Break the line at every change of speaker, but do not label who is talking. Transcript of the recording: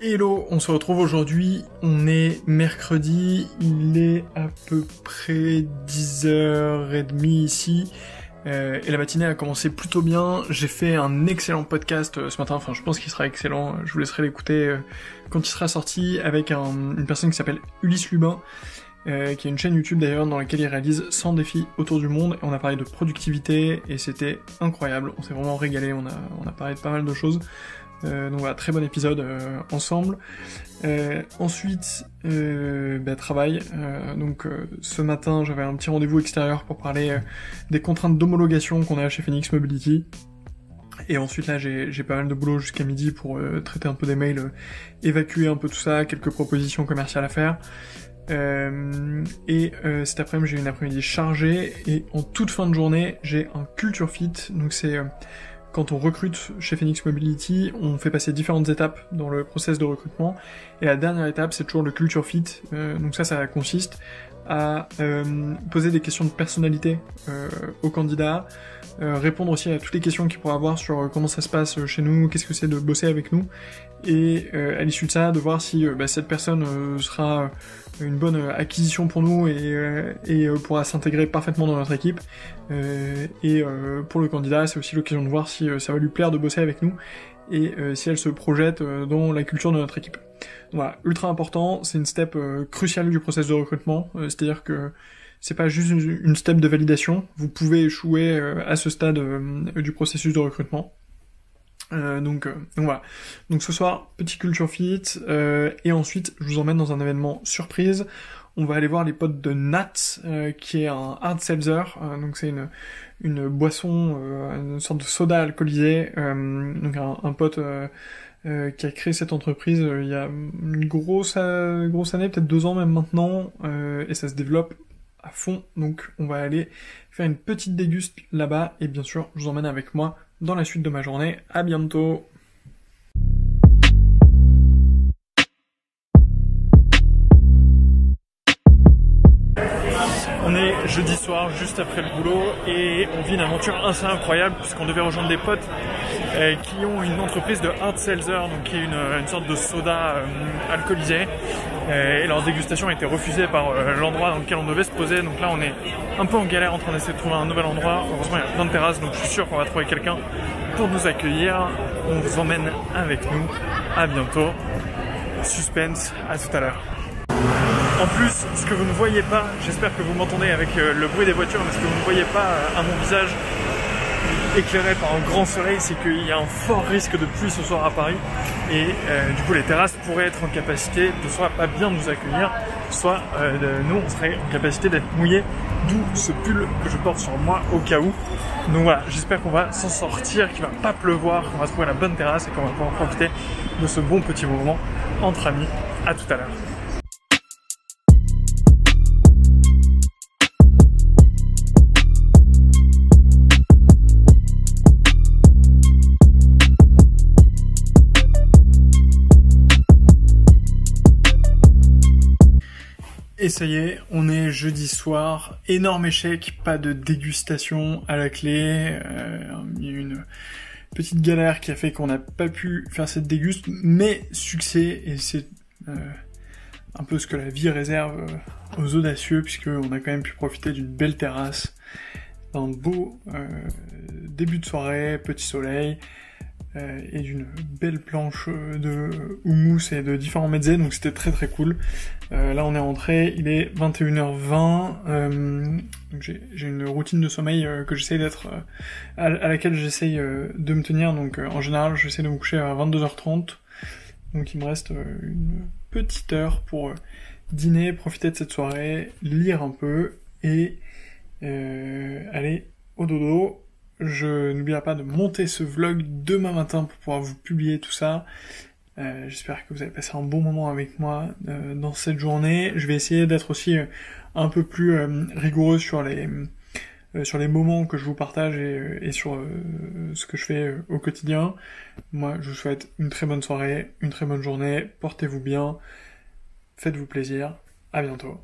Hello, on se retrouve aujourd'hui, on est mercredi, il est à peu près 10h30 ici, et la matinée a commencé plutôt bien. J'ai fait un excellent podcast ce matin, enfin je pense qu'il sera excellent, je vous laisserai l'écouter quand il sera sorti, avec une personne qui s'appelle Ulysse Lubin, qui a une chaîne YouTube d'ailleurs dans laquelle il réalise 100 défis autour du monde, et on a parlé de productivité, et c'était incroyable, on s'est vraiment régalé, on a parlé de pas mal de choses. Donc voilà, très bon épisode ensemble. Ensuite, travail. Donc ce matin, j'avais un petit rendez-vous extérieur pour parler des contraintes d'homologation qu'on a chez Phoenix Mobility. Et ensuite là, j'ai pas mal de boulot jusqu'à midi pour traiter un peu des mails, évacuer un peu tout ça, quelques propositions commerciales à faire. Cet après-midi, j'ai une après-midi chargée, et en toute fin de journée, j'ai un Culture Fit. Donc c'est quand on recrute chez Phoenix Mobility, on fait passer différentes étapes dans le process de recrutement, et la dernière étape, c'est toujours le Culture Fit. Donc ça consiste à poser des questions de personnalité aux candidats, répondre aussi à toutes les questions qu'ils pourraient avoir sur comment ça se passe chez nous, qu'est-ce que c'est de bosser avec nous, et à l'issue de ça, de voir si cette personne sera une bonne acquisition pour nous et pourra s'intégrer parfaitement dans notre équipe. Pour le candidat, c'est aussi l'occasion de voir si ça va lui plaire de bosser avec nous, et si elle se projette dans la culture de notre équipe. Donc voilà, ultra important, c'est une step cruciale du process de recrutement, c'est-à-dire que c'est pas juste une step de validation, vous pouvez échouer à ce stade du processus de recrutement. Donc voilà. Donc ce soir, petit Culture Fit, et ensuite je vous emmène dans un événement surprise. On va aller voir les potes de Nat, qui est un hard seltzer, donc c'est une boisson, une sorte de soda alcoolisé, donc un pote qui a créé cette entreprise il y a une grosse année, peut-être 2 ans même maintenant, et ça se développe à fond, donc on va aller faire une petite déguste là-bas, et bien sûr, je vous emmène avec moi dans la suite de ma journée. À bientôt. On est jeudi soir, juste après le boulot, et on vit une aventure assez incroyable, puisqu'on devait rejoindre des potes qui ont une entreprise de hard seltzer, donc qui est une sorte de soda alcoolisé, et leur dégustation a été refusée par l'endroit dans lequel on devait se poser. Donc là on est un peu en galère en train d'essayer de trouver un nouvel endroit. Heureusement il y a plein de terrasses, donc je suis sûr qu'on va trouver quelqu'un pour nous accueillir. On vous emmène avec nous, à bientôt, suspense, à tout à l'heure. En plus, ce que vous ne voyez pas, j'espère que vous m'entendez avec le bruit des voitures, mais ce que vous ne voyez pas à mon visage éclairé par un grand soleil, c'est qu'il y a un fort risque de pluie ce soir à Paris, et du coup les terrasses pourraient être en capacité de soit pas bien nous accueillir, soit nous on serait en capacité d'être mouillés, d'où ce pull que je porte sur moi au cas où. Donc voilà, j'espère qu'on va s'en sortir, qu'il va pas pleuvoir, qu'on va trouver la bonne terrasse et qu'on va pouvoir profiter de ce bon petit moment entre amis. À tout à l'heure. Et ça y est, on est jeudi soir, énorme échec, pas de dégustation à la clé, il y a eu une petite galère qui a fait qu'on n'a pas pu faire cette déguste, mais succès, et c'est un peu ce que la vie réserve aux audacieux, puisqu'on a quand même pu profiter d'une belle terrasse, d'un beau début de soirée, petit soleil, et d'une belle planche de houmous et de différents mezzés, donc c'était très très cool. Là on est rentré, il est 21h20, donc j'ai une routine de sommeil que j'essaye d'être à laquelle j'essaye de me tenir, donc en général j'essaie de me coucher à 22h30, donc il me reste une petite heure pour dîner, profiter de cette soirée, lire un peu et aller au dodo. Je n'oublierai pas de monter ce vlog demain matin pour pouvoir vous publier tout ça. J'espère que vous avez passé un bon moment avec moi dans cette journée. Je vais essayer d'être aussi un peu plus rigoureux sur les moments que je vous partage et sur ce que je fais au quotidien. Moi, je vous souhaite une très bonne soirée, une très bonne journée. Portez-vous bien, faites-vous plaisir. À bientôt.